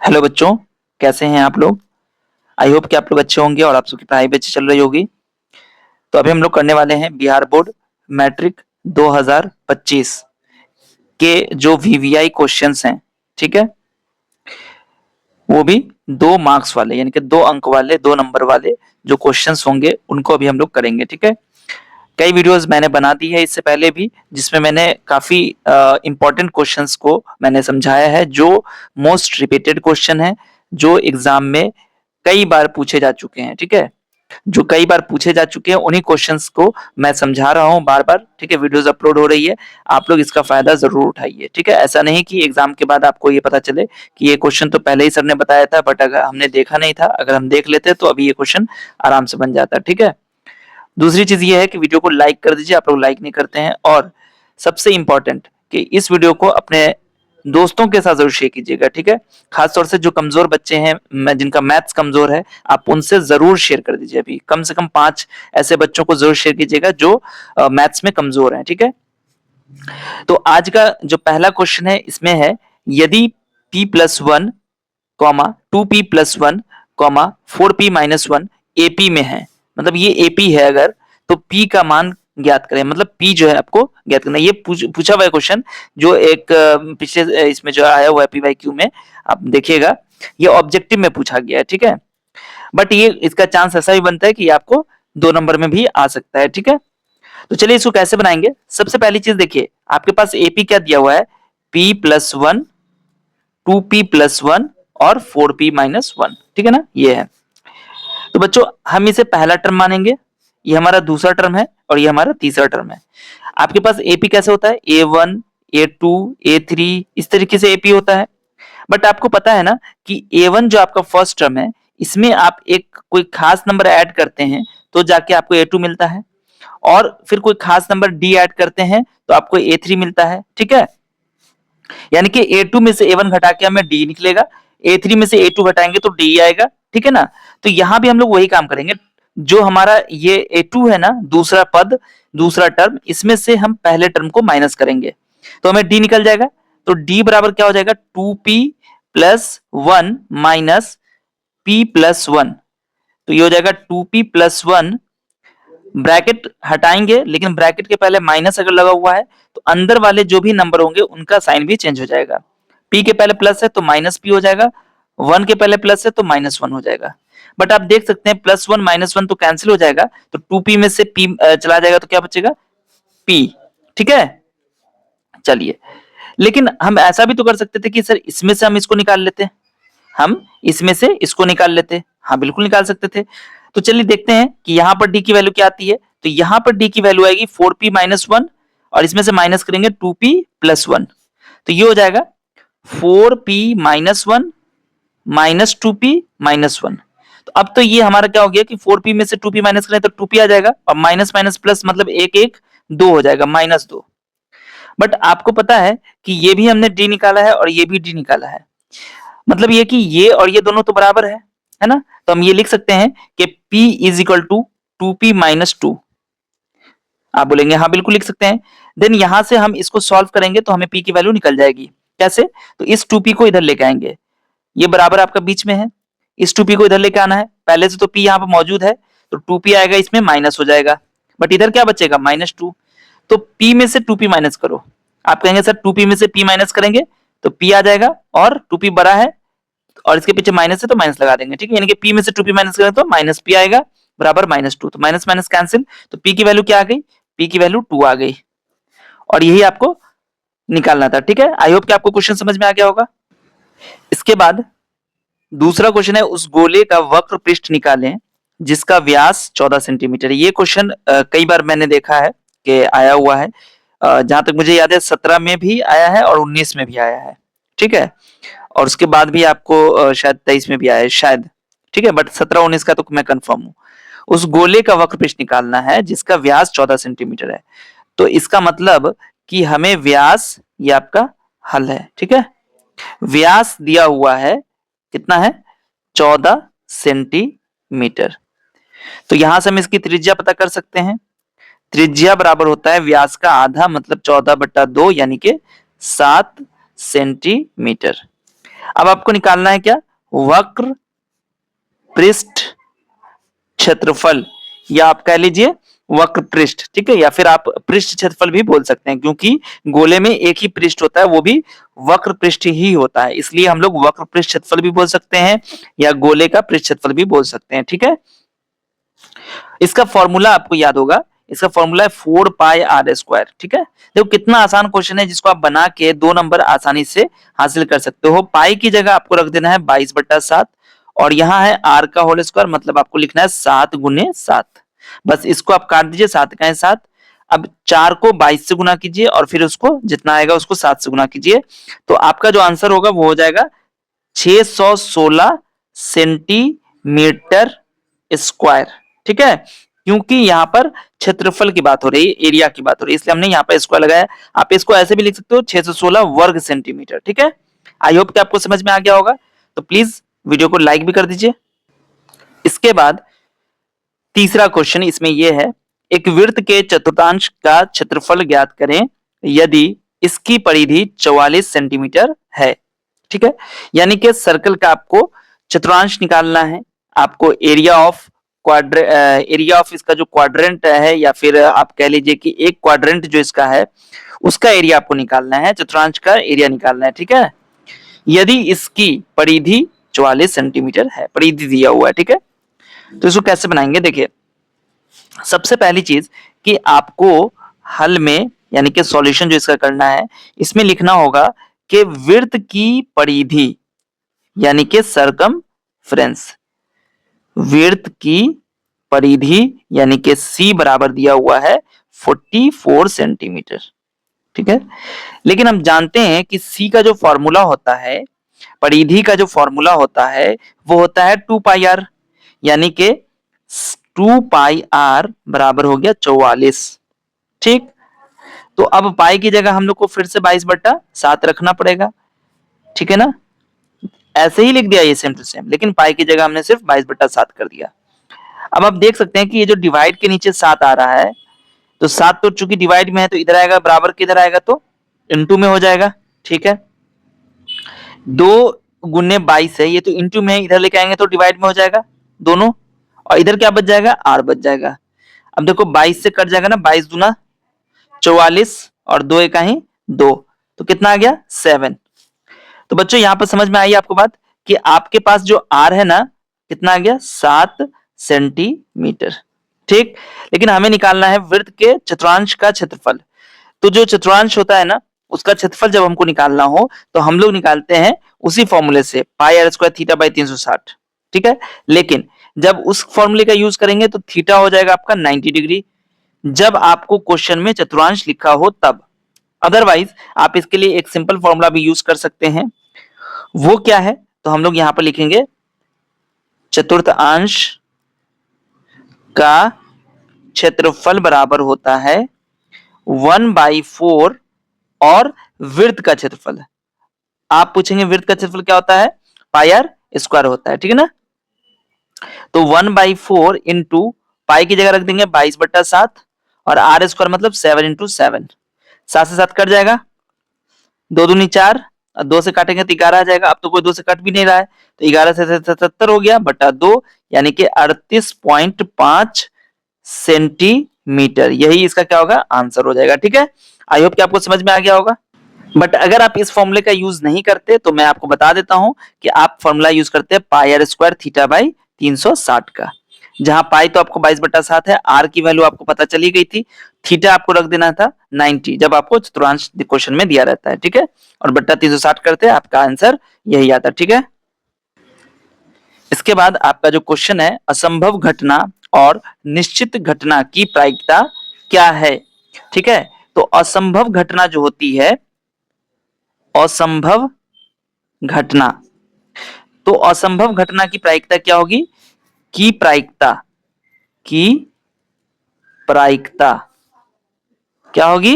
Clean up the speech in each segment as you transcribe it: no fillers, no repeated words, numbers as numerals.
Hello बच्चों, कैसे हैं आप लोग? आई होप कि आप लोग अच्छे होंगे और आप सबकी पढ़ाई भी अच्छी चल रही होगी। तो अभी हम लोग करने वाले हैं बिहार बोर्ड मैट्रिक 2025 के जो वीवीआई क्वेश्चंस हैं, ठीक है? वो भी 2 मार्क्स वाले, यानी कि 2 अंक वाले, 2 नंबर वाले जो क्वेश्चंस होंगे उनको अभी हम लोग करेंगे, ठीक है? कई वीडियोस मैंने बना दी है इससे पहले भी, जिसमें मैंने काफी इंपॉर्टेंट क्वेश्चंस को मैंने समझाया है, जो मोस्ट रिपीटेड क्वेश्चन है, जो एग्जाम में कई बार पूछे जा चुके हैं, ठीक है? जो कई बार पूछे जा चुके हैं उन्हीं क्वेश्चंस को मैं समझा रहा हूँ बार बार, ठीक है? वीडियोस अपलोड हो रही है, आप लोग इसका फायदा जरूर उठाइए, ठीक है? ऐसा नहीं कि एग्जाम के बाद आपको ये पता चले कि ये क्वेश्चन तो पहले ही सर ने बताया था, बट अगर हमने देखा नहीं था, अगर हम देख लेते तो अभी ये क्वेश्चन आराम से बन जाता, ठीक है? दूसरी चीज ये है कि वीडियो को लाइक कर दीजिए, आप लोग लाइक नहीं करते हैं। और सबसे इंपॉर्टेंट कि इस वीडियो को अपने दोस्तों के साथ जरूर शेयर कीजिएगा, ठीक है? खासतौर से जो कमजोर बच्चे हैं, जिनका मैथ्स कमजोर है, आप उनसे जरूर शेयर कर दीजिए। अभी कम से कम 5 ऐसे बच्चों को जरूर शेयर कीजिएगा जो मैथ्स में कमजोर हैं, ठीक है? तो आज का जो पहला क्वेश्चन है इसमें है, यदि p+1, 2p+1, 4p-1 एपी में है, मतलब ये एपी है अगर, तो p का मान ज्ञात करें। मतलब p जो है आपको ज्ञात करना है। ये पूछा हुआ है क्वेश्चन, जो एक पिछले इसमें जो आया हुआ है पीवाईक्यू में, आप देखिएगा, ये ऑब्जेक्टिव में पूछा गया है, ठीक है? बट ये इसका चांस ऐसा भी बनता है कि आपको 2 नंबर में भी आ सकता है, ठीक है? तो चलिए इसको कैसे बनाएंगे। सबसे पहली चीज देखिए, आपके पास एपी क्या दिया हुआ है, p+1, 2p+1 और 4p-1, ठीक है ना? ये है। तो बच्चों हम इसे पहला टर्म मानेंगे, ये हमारा दूसरा टर्म है और ये हमारा तीसरा टर्म है। आपके पास एपी कैसे होता है, a1, a2, a3, इस तरीके से एपी होता है। बट आपको पता है ना कि a1 जो आपका फर्स्ट टर्म है, इसमें आप एक कोई खास नंबर ऐड करते हैं तो जाके आपको a2 मिलता है, और फिर कोई खास नंबर d ऐड करते हैं तो आपको a3 मिलता है, ठीक है? यानी कि a2 में से a1 घटा के हमें d निकलेगा, a3 में से a2 घटाएंगे तो d आएगा, ठीक है ना? तो यहां भी हम लोग वही काम करेंगे। जो हमारा ये a2 है ना, दूसरा पद, दूसरा टर्म, इसमें से हम पहले टर्म को माइनस करेंगे तो हमें d निकल जाएगा। तो d बराबर क्या हो जाएगा, 2p+1 माइनस p+1। तो ये हो जाएगा 2p+1, ब्रैकेट हटाएंगे, लेकिन ब्रैकेट के पहले माइनस अगर लगा हुआ है तो अंदर वाले जो भी नंबर होंगे उनका साइन भी चेंज हो जाएगा। p के पहले प्लस है तो माइनस p हो जाएगा, 1 के पहले प्लस है तो -1 हो जाएगा। बट आप देख सकते हैं +1 -1 तो कैंसिल हो जाएगा, तो 2p में से p चला जाएगा तो क्या बचेगा, p, ठीक है? चलिए, लेकिन हम ऐसा भी तो कर सकते थे कि सर इसमें से हम इसको निकाल लेते, हम इसमें से इसको निकाल लेते। हाँ बिल्कुल निकाल सकते थे। तो चलिए देखते हैं कि यहाँ पर d की वैल्यू क्या आती है। तो यहाँ पर d की वैल्यू आएगी 4p-1, और इसमें से माइनस करेंगे 2p+1, तो ये हो जाएगा 4p-1 माइनस 2p-1। तो अब तो ये हमारा क्या हो गया कि 4p में से 2p माइनस करें तो 2p आ जाएगा, और माइनस माइनस प्लस मतलब 1 1 2 हो जाएगा, -2। बट आपको पता है कि ये भी हमने d निकाला है और ये भी d निकाला है, मतलब ये कि ये और ये दोनों तो बराबर है ना? तो हम ये लिख सकते हैं कि p is equal to 2p-2। आप बोलेंगे हाँ बिल्कुल लिख सकते हैं। देन यहां से हम इसको सॉल्व करेंगे तो हमें p की वैल्यू निकल जाएगी। कैसे? तो इस 2p को इधर लेके आएंगे, ये बराबर आपका बीच में है, इस 2p को इधर लेके आना है। पहले से तो p यहाँ पर मौजूद है, तो 2p आएगा, इसमें माइनस हो जाएगा, बट इधर क्या बचेगा, -2। तो p में से 2p माइनस करो। आप कहेंगे सर 2p में से p माइनस करेंगे तो p आ जाएगा, और 2p बड़ा है और इसके पीछे माइनस है तो माइनस लगा देंगे, ठीक है? यानी कि p में से 2p माइनस करें तो -p आएगा, बराबर -2। तो माइनस माइनस कैंसिल, तो p की वैल्यू क्या आ गई, p की वैल्यू 2 आ गई, और यही आपको निकालना था, ठीक है? आई होप कि आपको क्वेश्चन समझ में आ गया होगा। इसके बाद दूसरा क्वेश्चन है, उस गोले का वक्र पृष्ठ निकालें जिसका व्यास 14 सेंटीमीटर। ये क्वेश्चन कई बार मैंने देखा है कि आया हुआ है। जहां तक मुझे याद है 17 में भी आया है और 19 में भी आया है, ठीक है? और उसके बाद भी आपको शायद 23 में भी आया है शायद, ठीक है? बट 17 19 का तो मैं कंफर्म हूं। उस गोले का वक्र पृष्ठ निकालना है जिसका व्यास 14 सेंटीमीटर है। तो इसका मतलब कि हमें व्यास, ये आपका हल है, ठीक है? व्यास दिया हुआ है, कितना है, 14 सेंटीमीटर। तो यहां से हम इसकी त्रिज्या पता कर सकते हैं। त्रिज्या बराबर होता है व्यास का आधा, मतलब 14/2, यानी कि 7 सेंटीमीटर। अब आपको निकालना है क्या, वक्र पृष्ठ क्षेत्रफल, या आप कह लीजिए वक्र पृष्ठ, ठीक है, या फिर आप पृष्ठ क्षेत्रफल भी बोल सकते हैं, क्योंकि गोले में एक ही पृष्ठ होता है, वो भी वक्र पृष्ठ ही होता है, इसलिए हम लोग वक्र पृष्ठ क्षेत्रफल भी बोल सकते हैं या गोले का पृष्ठ क्षेत्रफल भी बोल सकते हैं, ठीक है। इसका फॉर्मूला आपको याद होगा, इसका फॉर्मूला है 4 पाई आर स्क्वायर, ठीक है। देखो कितना आसान क्वेश्चन है, जिसको आप बना के 2 नंबर आसानी से हासिल कर सकते हो। पाई की जगह आपको रख देना है 22/7 और यहाँ है आर का होल स्क्वायर, मतलब आपको लिखना है 7 गुने 7। बस इसको आप काट दीजिए, 7 का है 7। अब 4 को 22 से गुना कीजिए और फिर उसको जितना आएगा उसको 7 से गुना कीजिए, तो आपका जो आंसर होगा वो हो जाएगा 616 सेंटीमीटर स्क्वायर, ठीक है। क्योंकि यहाँ पर क्षेत्रफल की बात हो रही है, एरिया की बात हो रही है, इसलिए हमने यहाँ पर स्क्वायर लगाया। आप इसको ऐसे भी लिख सकते हो 616 वर्ग सेंटीमीटर, ठीक है। आई होप कि आपको समझ में आ गया होगा, तो प्लीज वीडियो को लाइक भी कर दीजिए। इसके बाद तीसरा क्वेश्चन इसमें यह है, एक वृत्त के चतुर्थांश का क्षेत्रफल ज्ञात करें यदि इसकी परिधि 44 सेंटीमीटर है, ठीक है। यानी कि सर्कल का आपको चतुर्थांश निकालना है, आपको एरिया ऑफ इसका जो क्वाड्रेंट है, या फिर आप कह लीजिए कि एक क्वाड्रेंट जो इसका है उसका एरिया आपको निकालना है, चतुर्थांश का एरिया निकालना है, ठीक है। यदि इसकी परिधि 44 सेंटीमीटर है, परिधि दिया हुआ है, ठीक है। तो इसको कैसे बनाएंगे, देखिए सबसे पहली चीज कि आपको हल में यानी कि सॉल्यूशन जो इसका करना है, इसमें लिखना होगा कि वृत्त की परिधि यानी कि सर्कमफ्रेंस, वृत्त की परिधि यानी कि सी बराबर दिया हुआ है 44 सेंटीमीटर, ठीक है। लेकिन हम जानते हैं कि सी का जो फॉर्मूला होता है, परिधि का जो फॉर्मूला होता है वो होता है 2 पाई आर, यानी कि 2 पाई आर बराबर हो गया 44, ठीक। तो अब पाई की जगह हम लोग को फिर से 22/7 रखना पड़ेगा, ठीक है ना। ऐसे ही लिख दिया ये सेम टू सेम, लेकिन पाई की जगह हमने सिर्फ 22/7 कर दिया। अब आप देख सकते हैं कि ये जो डिवाइड के नीचे 7 आ रहा है, तो 7 तो चूंकि डिवाइड में है तो इधर आएगा, बराबर किधर आएगा तो इनटू में हो जाएगा, ठीक है। 2 गुने 22 है, ये तो इनटू में इधर लेके आएंगे तो डिवाइड में हो जाएगा दोनों, और इधर क्या बच जाएगा, आर बच जाएगा। अब देखो 22 से कट जाएगा ना, 22 दूना 44 और 2 एका ही 2, तो कितना आ गया 7। तो बच्चों यहां पर समझ में आई आपको बात कि आपके पास जो आर है ना, कितना आ गया 7 सेंटीमीटर, ठीक। लेकिन हमें निकालना है वृत्त के चतुर्थांश का क्षेत्रफल, तो जो चतुर्थांश होता है ना उसका क्षेत्रफल जब हमको निकालना हो तो हम लोग निकालते हैं उसी फॉर्मूले से, पाई आर स्क्वायर थीटा बाई 360, ठीक है। लेकिन जब उस फॉर्मूले का यूज करेंगे तो थीटा हो जाएगा आपका 90 डिग्री, जब आपको क्वेश्चन में चतुर्थांश लिखा हो तब। अदरवाइज आप इसके लिए एक सिंपल फॉर्मूला भी यूज कर सकते हैं, वो क्या है, तो हम लोग यहां पर लिखेंगे चतुर्थांश का क्षेत्रफल बराबर होता है 1/4 और वृत्त का क्षेत्रफल। आप पूछेंगे वृत्त का क्षेत्रफल क्या होता है, पाई आर स्क्वायर होता है, ठीक है ना। तो 1/4 इंटू पाई की जगह रख देंगे 22/7 और आर स्क्वायर मतलब 7 इंटू 7, 7 से 7 कट जाएगा, 2 दूनी 4, 2 से काटेंगे तो 11 आ जाएगा। अब तो कोई 2 से कट भी नहीं रहा है, तो 11 से 77 हो गया बटा 2, यानी कि 38.5 सेंटीमीटर, यही इसका क्या होगा आंसर हो जाएगा, ठीक है। आई होप कि आपको समझ में आ गया होगा। बट अगर आप इस फॉर्मूले का यूज नहीं करते तो मैं आपको बता देता हूं कि आप फॉर्मूला यूज करते हैं पाई आर स्क्वायर थीटा बाई 360 का, जहां पाई तो आपको 22/7 है, आर की वैल्यू आपको पता चली गई थी, थीटा आपको रख देना था 90 जब आपको चतुर्थांश क्वेश्चन में दिया रहता है, ठीक है। और बट्टा 360 करते हैं, आपका आंसर यही आता है, ठीक है। इसके बाद आपका जो क्वेश्चन है, असंभव घटना और निश्चित घटना की प्रायिकता क्या है, ठीक है। तो असंभव घटना जो होती है, असंभव घटना, तो असंभव घटना की प्रायिकता क्या होगी, की प्रायिकता क्या होगी,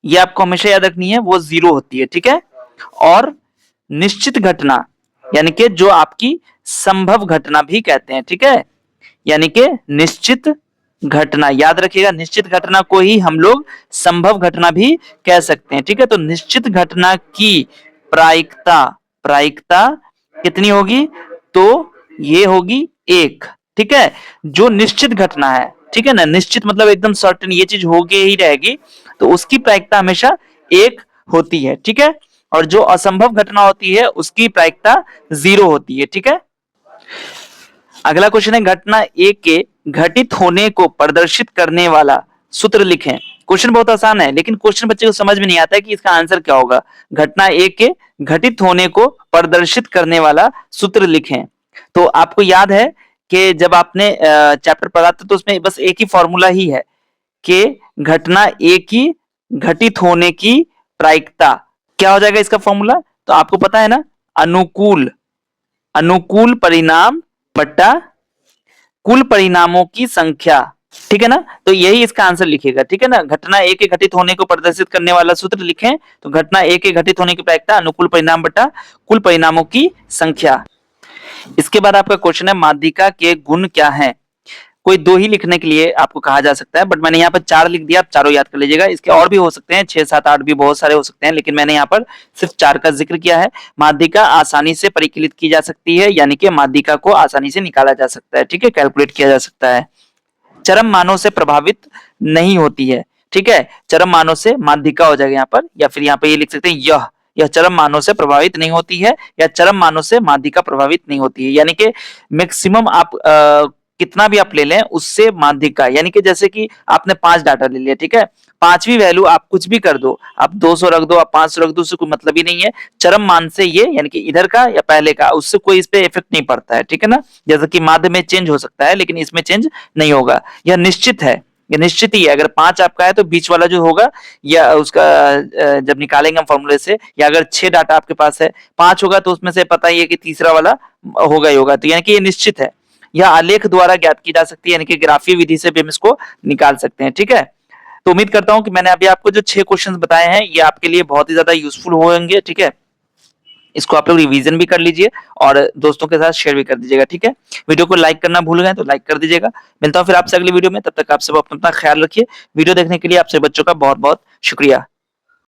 ये आपको हमेशा याद रखनी है, वो 0 होती है, ठीक है। और निश्चित घटना यानी कि जो आपकी संभव घटना भी कहते हैं, ठीक है, यानी कि निश्चित घटना, याद रखिएगा निश्चित घटना को ही हम लोग संभव घटना भी कह सकते हैं, ठीक है। तो निश्चित घटना की प्रायिकता प्रायिकता कितनी होगी? तो ये होगी 1, ठीक है। जो निश्चित घटना है, ठीक है ना, निश्चित मतलब एकदम सर्टेन ये चीज होके ही रहेगी, तो उसकी प्रायिकता हमेशा 1 होती है, ठीक है। और जो असंभव घटना होती है उसकी प्रायिकता 0 होती है, ठीक है। अगला क्वेश्चन है, घटना ए के घटित होने को प्रदर्शित करने वाला सूत्र लिखें। क्वेश्चन बहुत आसान है, लेकिन क्वेश्चन बच्चे को समझ में नहीं आता है कि इसका आंसर क्या होगा। घटना ए के घटित होने को प्रदर्शित करने वाला सूत्र लिखें। तो आपको याद है कि जब आपने चैप्टर पढ़ा था तो उसमें बस एक ही फॉर्मूला ही है कि घटना ए की घटित होने की प्रायिकता क्या हो जाएगा इसका फॉर्मूला? तो आपको पता है ना, अनुकूल अनुकूल परिणाम बट्टा कुल परिणामों की संख्या, ठीक है ना। तो यही इसका आंसर लिखेगा, ठीक है ना। घटना ए के घटित होने को प्रदर्शित करने वाला सूत्र लिखें, तो घटना ए के घटित होने की प्रायिकता अनुकूल परिणाम बटा कुल परिणामों की संख्या। इसके बाद आपका क्वेश्चन है, माध्यिका के गुण क्या हैं? कोई 2 ही लिखने के लिए आपको कहा जा सकता है, बट मैंने यहाँ पर 4 लिख दिया, आप चारों याद कर लीजिएगा। इसके और भी हो सकते हैं, 6, 7, 8 भी बहुत सारे हो सकते हैं, लेकिन मैंने यहाँ पर सिर्फ 4 का जिक्र किया है। माध्यिका आसानी से परिकलित की जा सकती है, यानी कि माध्यिका को आसानी से निकाला जा सकता है, ठीक है, कैलकुलेट किया जा सकता है। चरम मानों से प्रभावित नहीं होती है, ठीक है। चरम मानों से माध्यिका हो जाएगा यहाँ पर, या फिर यहाँ पे ये लिख सकते हैं, यह चरम मानों से प्रभावित नहीं होती है, या चरम मानों से माध्यिका प्रभावित नहीं होती है। यानी कि मैक्सिमम आप कितना भी आप ले लें उससे माध्यिका, यानी कि जैसे कि आपने 5 डाटा ले लिया, ठीक है, 5वीं वैल्यू आप कुछ भी कर दो, आप 200 रख दो, आप 500 रख दो, उससे कोई मतलब ही नहीं है। चरम मान से ये, यानी कि इधर का या पहले का, उससे कोई इस पे इफेक्ट नहीं पड़ता है, ठीक है ना। जैसे कि माध्य में चेंज हो सकता है, लेकिन इसमें चेंज नहीं होगा। यह निश्चित है, ये निश्चित ही है। अगर 5 आपका है तो बीच वाला जो होगा, या उसका जब निकालेंगे हम फॉर्मूले से, या अगर 6 डाटा आपके पास है, 5 होगा तो उसमें से पता ही है कि तीसरा वाला होगा ही होगा, तो यानी कि ये निश्चित है। यह आलेख द्वारा ज्ञात की जा सकती है, यानी कि ग्राफीय विधि से भी हम इसको निकाल सकते हैं, ठीक है। तो उम्मीद करता हूं कि मैंने अभी आपको जो 6 क्वेश्चंस बताए हैं ये आपके लिए बहुत ही ज्यादा यूजफुल होंगे, ठीक है। इसको आप लोग रिवीजन भी कर लीजिए और दोस्तों के साथ शेयर भी कर दीजिएगा, ठीक है। वीडियो को लाइक करना भूल गए तो लाइक कर दीजिएगा। मिलता हूं फिर आपसे अगली वीडियो में, तब तक आप सब अपना ख्याल रखिए। वीडियो देखने के लिए आपसे बच्चों का बहुत बहुत शुक्रिया।